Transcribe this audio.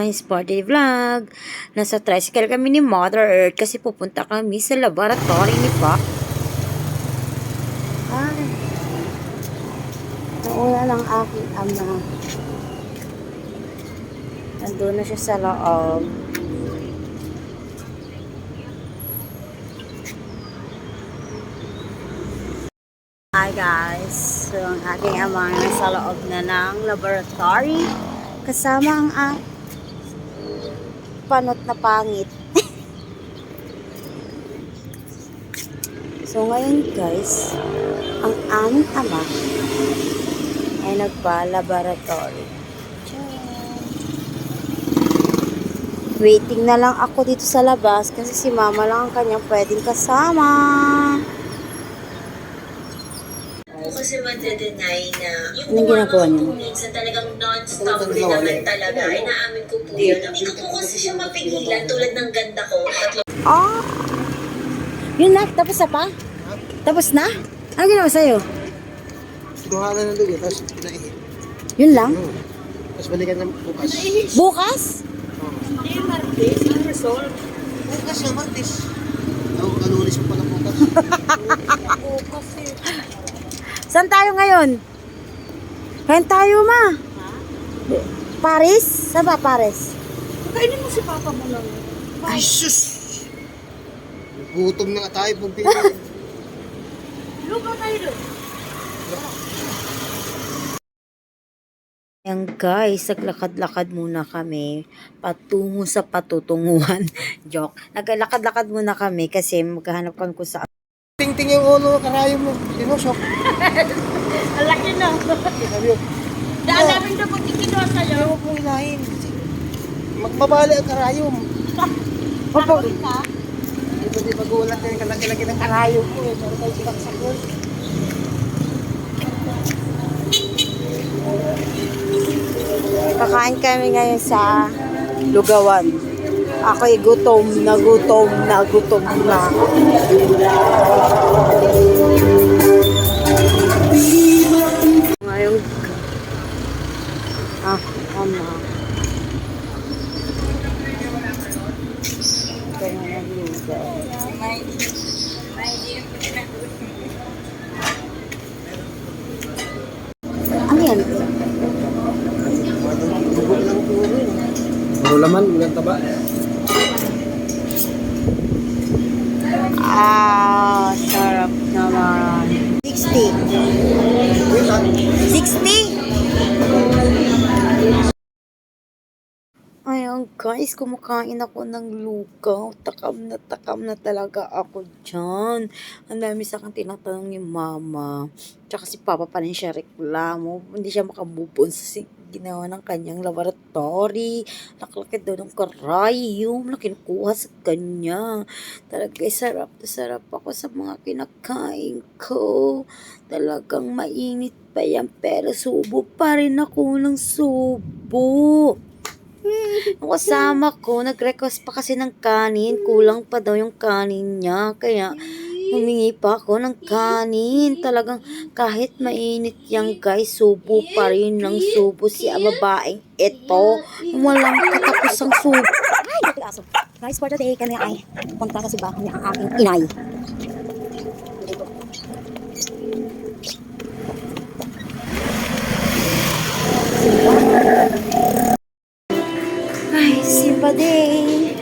guys, party vlog. Nasa tricycle kami ni Mother Earth kasi pupunta kami sa laboratory ni Pa. Ay, nauna ng aking ama. Nandun na siya sa loob. Hi guys, so ang aking ama nasa loob na ng laboratory kasama ang panot na pangit. So ngayon guys, ang aming ama ay nagpa-laboratory. Waiting na lang ako dito sa labas kasi si mama lang ang kanyang pwedeng kasama. Kasi made-deny na yung anong ginagawa niyo? minsan talagang non-stop din naman talaga. Ay naamin ko po yun. Hindi ko po kasi siya mapigilan tulad ng ganda ko. Ah! Yun na? Tapos na pa? Tapos na? Ano ginawa sa'yo? Kinuha na ng dugo, tapos pinaihi. Yun lang? Tapos balikan na bukas. Bukas? Hindi yung Martes, ang result. Bukas yung Martes. Alulis mo pala bukas. Bukas eh. Saan tayo ngayon? Kain tayo, ma. Paris? Saan ba Paris? Kainin mo si Papa mo lang. Ay, sus! Gutom na nga tayo pag pinag... Lugaw tayo. Ayan guys, naglakad-lakad muna kami patungo sa patutunguhan. Joke. Naglalakad-lakad muna kami kasi maghahanap kami kung saan. Ting-ting yung ulo, karayom mo. Sinusok. Ang laki na. Sabi yun. Daan namin na pagkikinuha sa'yo. Ayaw mo pong inahin. Magmabali ang karayom. Opo. Di magulat yung kalaki-laki ng karayom mo eh. Para tayo sinaksak yun. Kakain kami ngayon sa Lugawan. Ako'y gutom na. Ngayong ama. Kaya naglugaw. Ano yan? Puro laman, walang taba. Ah, sarap naman. 60. 60? Ayan guys, kumakain ako ng lugaw. Takam na talaga ako dyan. Ang dami sa akin tinatanong ni mama. Tsaka si papa pa rin siya reklamo. Hindi siya makamove on sa ginawa ng kanyang laboratory. Nakalakit daw ng karayom na kinukuha sa kanya. Talaga sarap na sarap ako sa mga kinakain ko. Talagang mainit pa yan pero subo pa rin ako ng subo. Ang kasama ko, nag-request pa kasi ng kanin. Kulang pa daw yung kanin niya. Kaya, humingi pa ako ng kanin. Talagang kahit mainit yan guys, subo pa rin ng subo si babaeng ito. Walang katapusang subo. Guys, for today, kami ay punta sa bahay ng aking inay. Ay, simba day.